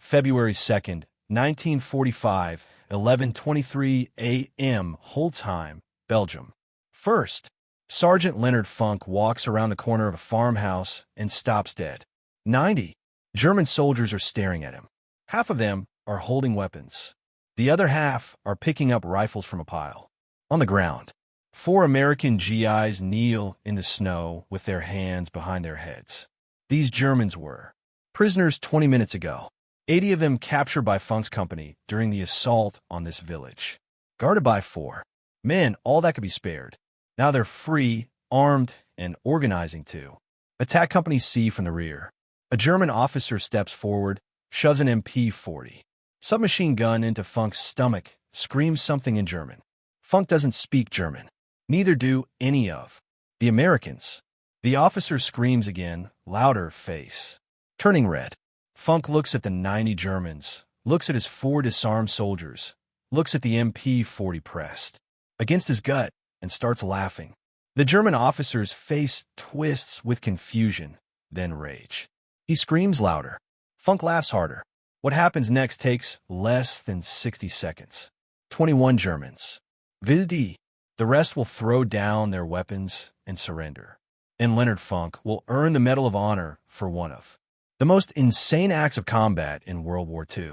February 2nd, 1945, 11:23 a.m., Holzheim, Belgium. First, Sergeant Leonard Funk walks around the corner of a farmhouse and stops dead. 90 German soldiers are staring at him. Half of them are holding weapons. The other half are picking up rifles from a pile. On the ground, 4 American GIs kneel in the snow with their hands behind their heads. These Germans were prisoners 20 minutes ago. 80 of them captured by Funk's company during the assault on this village. Guarded by 4 men, all that could be spared. Now they're free, armed, and organizing to attack Company C from the rear. A German officer steps forward, shoves an MP-40 submachine gun into Funk's stomach, screams something in German. Funk doesn't speak German. Neither do any of the Americans. The officer screams again, louder, face turning red. Funk looks at the 90 Germans, looks at his 4 disarmed soldiers, looks at the MP-40 pressed against his gut, and starts laughing. The German officer's face twists with confusion, then rage. He screams louder. Funk laughs harder. What happens next takes less than 60 seconds. 21 Germans. Vildi. The rest will throw down their weapons and surrender. And Leonard Funk will earn the Medal of Honor for one of the most insane acts of combat in World War II.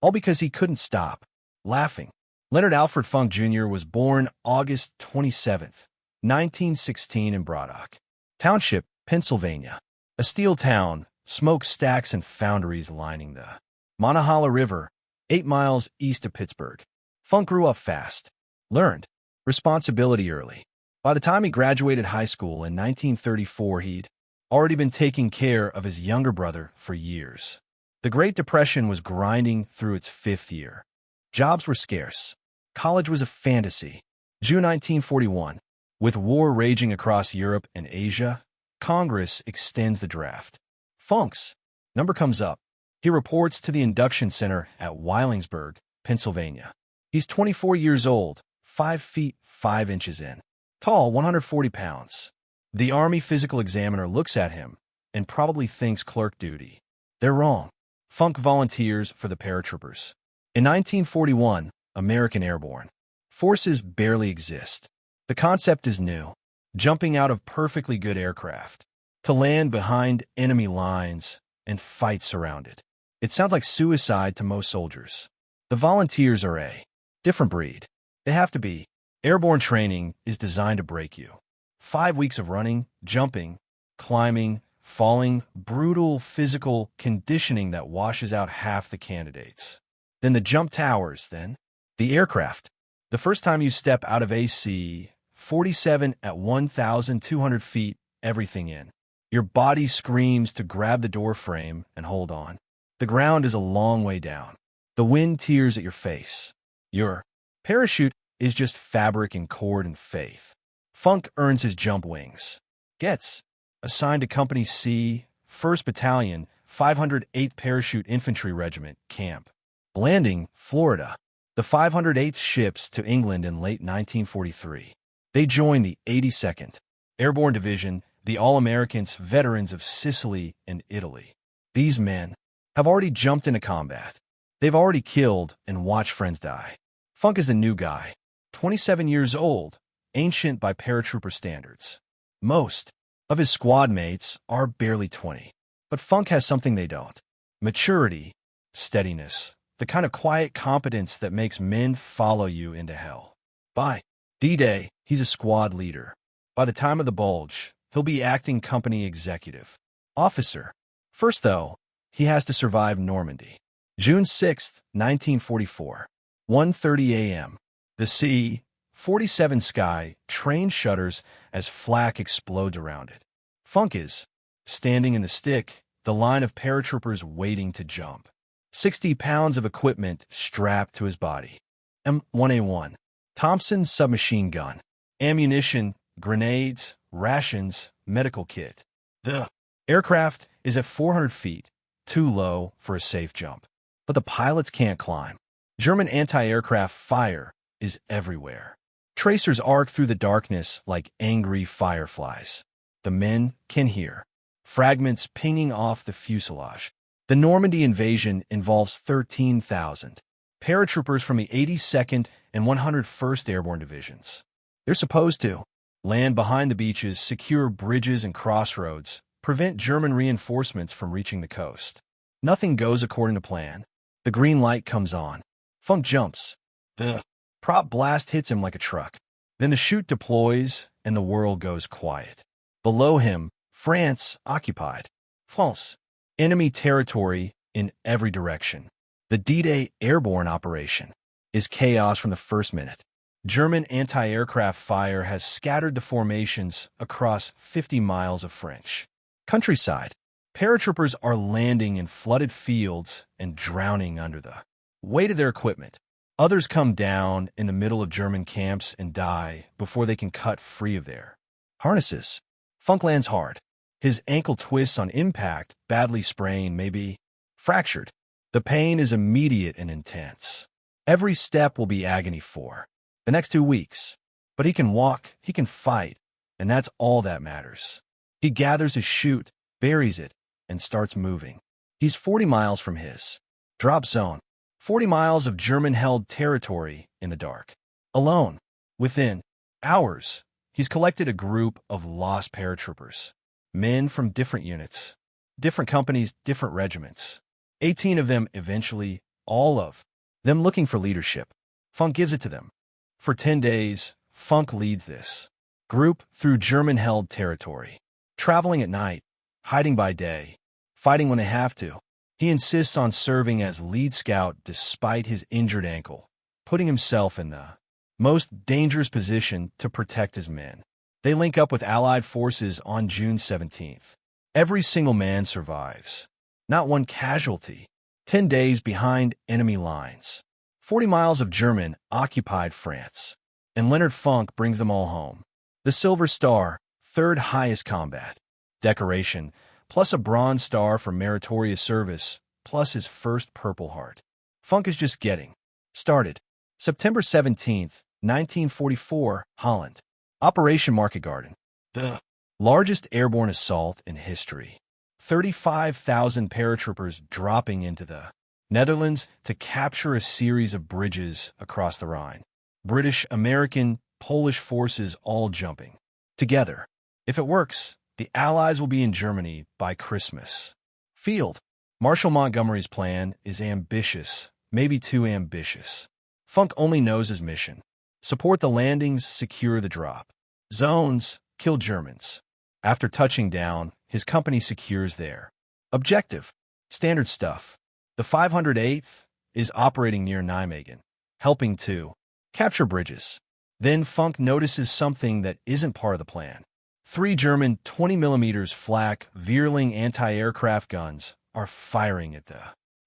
All because he couldn't stop laughing. Leonard Alfred Funk Jr. was born August 27th, 1916 in Braddock Township, Pennsylvania. A steel town, smokestacks and foundries lining the Monongahela River, 8 miles east of Pittsburgh. Funk grew up fast, learned responsibility early. By the time he graduated high school in 1934, he'd already been taking care of his younger brother for years. The Great Depression was grinding through its 5th year. Jobs were scarce. College was a fantasy. June 1941. With war raging across Europe and Asia, Congress extends the draft. Funk's number comes up. He reports to the induction center at Willingsburg, Pennsylvania. He's 24 years old, 5 feet 5 inches in, tall, 140 pounds. The Army physical examiner looks at him and probably thinks clerk duty. They're wrong. Funk volunteers for the paratroopers. In 1941, American Airborne Forces barely exist. The concept is new, jumping out of perfectly good aircraft to land behind enemy lines and fight surrounded. It sounds like suicide to most soldiers. The volunteers are a different breed. They have to be. Airborne training is designed to break you. 5 weeks of running, jumping, climbing, falling, brutal physical conditioning that washes out half the candidates. Then the jump towers, then the aircraft. The first time you step out of AC-47 at 1,200 feet, everything in. Your body screams to grab the door frame and hold on. The ground is a long way down. The wind tears at your face. Your parachute is just fabric and cord and faith. Funk earns his jump wings. Gets assigned to Company C, 1st Battalion, 508th Parachute Infantry Regiment, Camp Landing, Florida. The 508th ships to England in late 1943. They joined the 82nd Airborne Division, the All-Americans veterans of Sicily and Italy. These men have already jumped into combat. They've already killed and watched friends die. Funk is a new guy, 27 years old, ancient by paratrooper standards. Most of his squad mates are barely 20. But Funk has something they don't. Maturity, steadiness, the kind of quiet competence that makes men follow you into hell. By D-Day, he's a squad leader. By the time of the Bulge, he'll be acting company executive officer. First, though, he has to survive Normandy. June 6th, 1944, 1:30 a.m. The C-47 sky train shudders as flak explodes around it. Funk is standing in the stick, the line of paratroopers waiting to jump. 60 pounds of equipment strapped to his body. M1A1, Thompson submachine gun, ammunition, grenades, rations, medical kit. The aircraft is at 400 feet, too low for a safe jump. But the pilots can't climb. German anti-aircraft fire is everywhere. Tracers arc through the darkness like angry fireflies. The men can hear fragments pinging off the fuselage. The Normandy invasion involves 13,000 paratroopers from the 82nd and 101st Airborne Divisions. They're supposed to land behind the beaches, secure bridges and crossroads, prevent German reinforcements from reaching the coast. Nothing goes according to plan. The green light comes on. Funk jumps. The prop blast hits him like a truck. Then the chute deploys, and the world goes quiet. Below him, France occupied. France. Enemy territory in every direction. The D-Day airborne operation is chaos from the first minute. German anti-aircraft fire has scattered the formations across 50 miles of French countryside. Paratroopers are landing in flooded fields and drowning under the weight of their equipment. Others come down in the middle of German camps and die before they can cut free of their harnesses. Funk lands hard. His ankle twists on impact, badly sprained, maybe fractured. The pain is immediate and intense. Every step will be agony for the next 2 weeks. But he can walk, he can fight, and that's all that matters. He gathers his chute, buries it, and starts moving. He's 40 miles from his drop zone. 40 miles of German-held territory in the dark. Alone. Within hours, he's collected a group of lost paratroopers. Men from different units, different companies, different regiments. 18 of them eventually, all of them looking for leadership. Funk gives it to them. For 10 days, Funk leads this group through German-held territory. Traveling at night, hiding by day, fighting when they have to. He insists on serving as lead scout despite his injured ankle, putting himself in the most dangerous position to protect his men. They link up with Allied forces on June 17th. Every single man survives. Not one casualty. 10 days behind enemy lines. 40 miles of German-occupied France. And Leonard Funk brings them all home. The Silver Star, third highest combat decoration, plus a Bronze Star for meritorious service, plus his first Purple Heart. Funk is just getting started. September 17th, 1944, Holland. Operation Market Garden. The largest airborne assault in history. 35,000 paratroopers dropping into the Netherlands to capture a series of bridges across the Rhine. British, American, Polish forces all jumping together. If it works, the Allies will be in Germany by Christmas. Field. Marshal Montgomery's plan is ambitious, maybe too ambitious. Funk only knows his mission. Support the landings, secure the drop zones, kill Germans. After touching down, his company secures their objective. Standard stuff. The 508th is operating near Nijmegen, helping to capture bridges. Then Funk notices something that isn't part of the plan. 3 German 20mm flak Vierling anti-aircraft guns are firing at the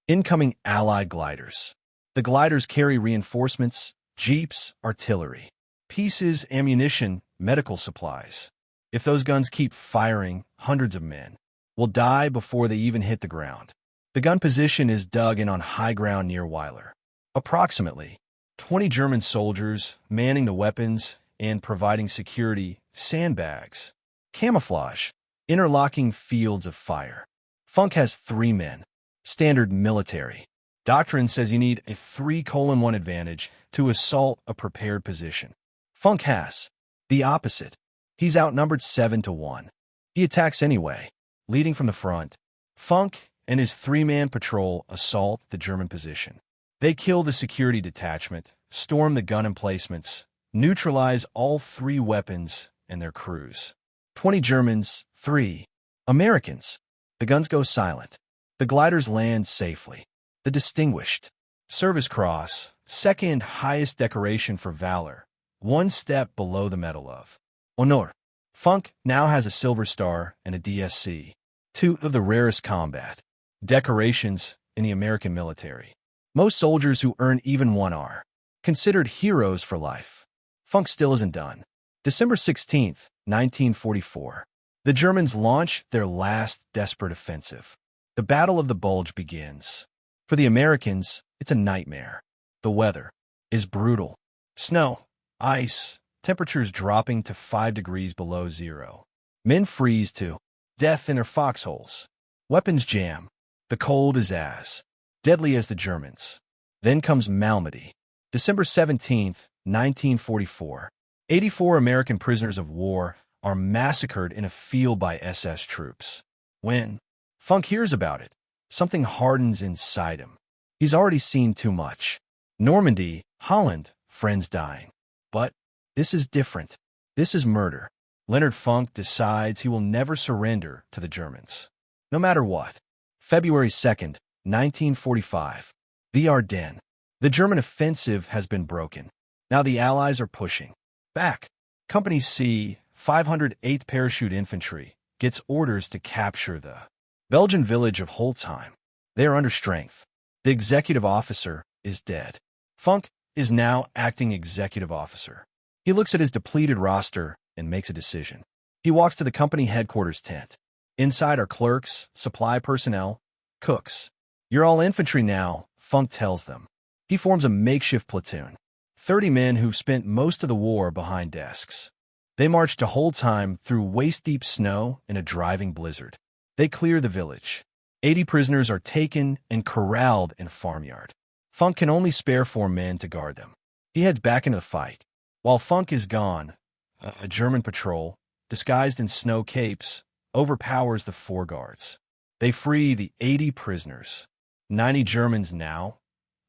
incoming Allied gliders. The gliders carry reinforcements, jeeps, artillery, pieces, ammunition, medical supplies. If those guns keep firing, hundreds of men will die before they even hit the ground. The gun position is dug in on high ground near Weiler. Approximately 20 German soldiers manning the weapons and providing security, sandbags, camouflage, interlocking fields of fire. Funk has 3 men. Standard military doctrine says you need a 3:1 advantage to assault a prepared position. Funk has the opposite. He's outnumbered 7-1. He attacks anyway, leading from the front. Funk and his 3-man patrol assault the German position. They kill the security detachment, storm the gun emplacements, neutralize all 3 weapons and their crews. 20 Germans, 3 Americans. The guns go silent. The gliders land safely. The Distinguished Service Cross, second highest decoration for valor, 1 step below the Medal of Honor. Funk now has a Silver Star and a DSC, 2 of the rarest combat decorations in the American military. Most soldiers who earn even 1 are considered heroes for life. Funk still isn't done. December 16th, 1944. The Germans launch their last desperate offensive. The Battle of the Bulge begins. For the Americans, it's a nightmare. The weather is brutal. Snow, ice, temperatures dropping to 5 degrees below zero. Men freeze to death in their foxholes. Weapons jam. The cold is as deadly as the Germans. Then comes Malmedy. December 17th, 1944. 84 American prisoners of war are massacred in a field by SS troops. When Funk hears about it, something hardens inside him. He's already seen too much. Normandy, Holland, friends dying. But this is different. This is murder. Leonard Funk decides he will never surrender to the Germans. No matter what. February 2nd, 1945. The Ardennes. The German offensive has been broken. Now the Allies are pushing back. Company C, 508th Parachute Infantry, gets orders to capture the Belgian village of Holzheim. They are under strength. The executive officer is dead. Funk is now acting executive officer. He looks at his depleted roster and makes a decision. He walks to the company headquarters tent. Inside are clerks, supply personnel, cooks. You're all infantry now, Funk tells them. He forms a makeshift platoon. 30 men who've spent most of the war behind desks. They march to Holzheim through waist-deep snow in a driving blizzard. They clear the village. 80 prisoners are taken and corralled in a farmyard. Funk can only spare 4 men to guard them. He heads back into the fight. While Funk is gone, a German patrol, disguised in snow capes, overpowers the 4 guards. They free the 80 prisoners. 90 Germans now,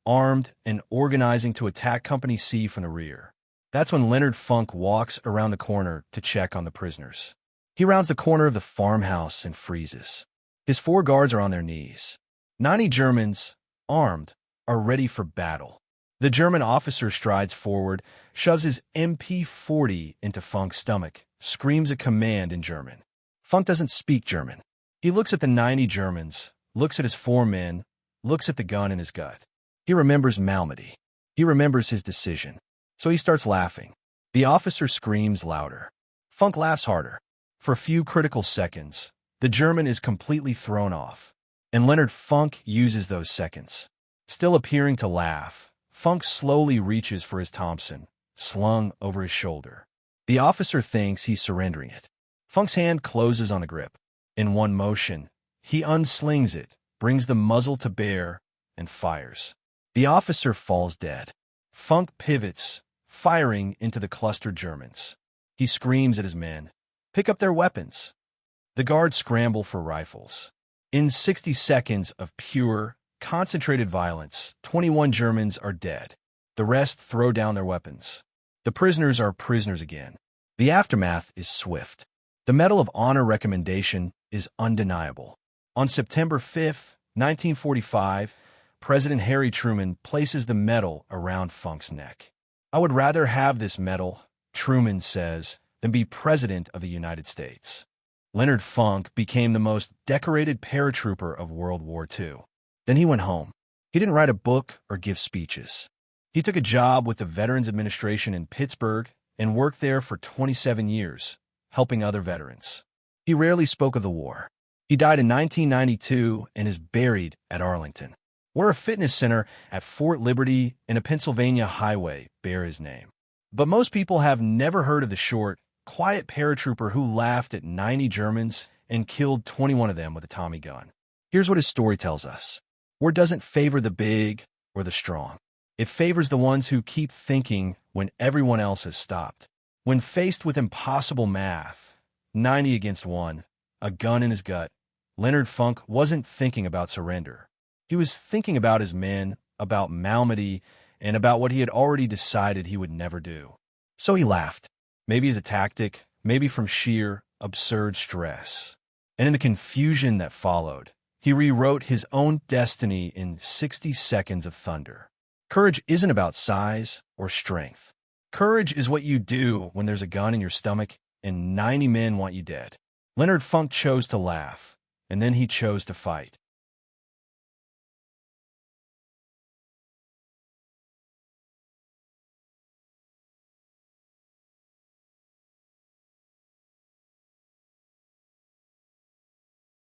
armed and organizing to attack Company C from the rear. That's when Leonard Funk walks around the corner to check on the prisoners. He rounds the corner of the farmhouse and freezes. His 4 guards are on their knees. 90 Germans, armed, are ready for battle. The German officer strides forward, shoves his MP-40 into Funk's stomach, screams a command in German. Funk doesn't speak German. He looks at the 90 Germans, looks at his 4 men, looks at the gun in his gut. He remembers Malmedy. He remembers his decision. So he starts laughing. The officer screams louder. Funk laughs harder. For a few critical seconds, the German is completely thrown off. And Leonard Funk uses those seconds. Still appearing to laugh, Funk slowly reaches for his Thompson, slung over his shoulder. The officer thinks he's surrendering it. Funk's hand closes on the grip. In one motion, he unslings it, brings the muzzle to bear, and fires. The officer falls dead. Funk pivots, firing into the clustered Germans. He screams at his men, "Pick up their weapons." The guards scramble for rifles. In 60 seconds of pure, concentrated violence, 21 Germans are dead. The rest throw down their weapons. The prisoners are prisoners again. The aftermath is swift. The Medal of Honor recommendation is undeniable. On September 5, 1945, President Harry Truman places the medal around Funk's neck. "I would rather have this medal," Truman says, "than be President of the United States." Leonard Funk became the most decorated paratrooper of World War II. Then he went home. He didn't write a book or give speeches. He took a job with the Veterans Administration in Pittsburgh and worked there for 27 years, helping other veterans. He rarely spoke of the war. He died in 1992 and is buried at Arlington, where a fitness center at Fort Liberty and a Pennsylvania highway bear his name. But most people have never heard of the short, quiet paratrooper who laughed at 90 Germans and killed 21 of them with a Tommy gun. Here's what his story tells us. War doesn't favor the big or the strong. It favors the ones who keep thinking when everyone else has stopped. When faced with impossible math, 90 against 1, a gun in his gut, Leonard Funk wasn't thinking about surrender. He was thinking about his men, about Malmedy, and about what he had already decided he would never do. So he laughed. Maybe as a tactic, maybe from sheer, absurd stress. And in the confusion that followed, he rewrote his own destiny in 60 seconds of thunder. Courage isn't about size or strength. Courage is what you do when there's a gun in your stomach and 90 men want you dead. Leonard Funk chose to laugh, and then he chose to fight.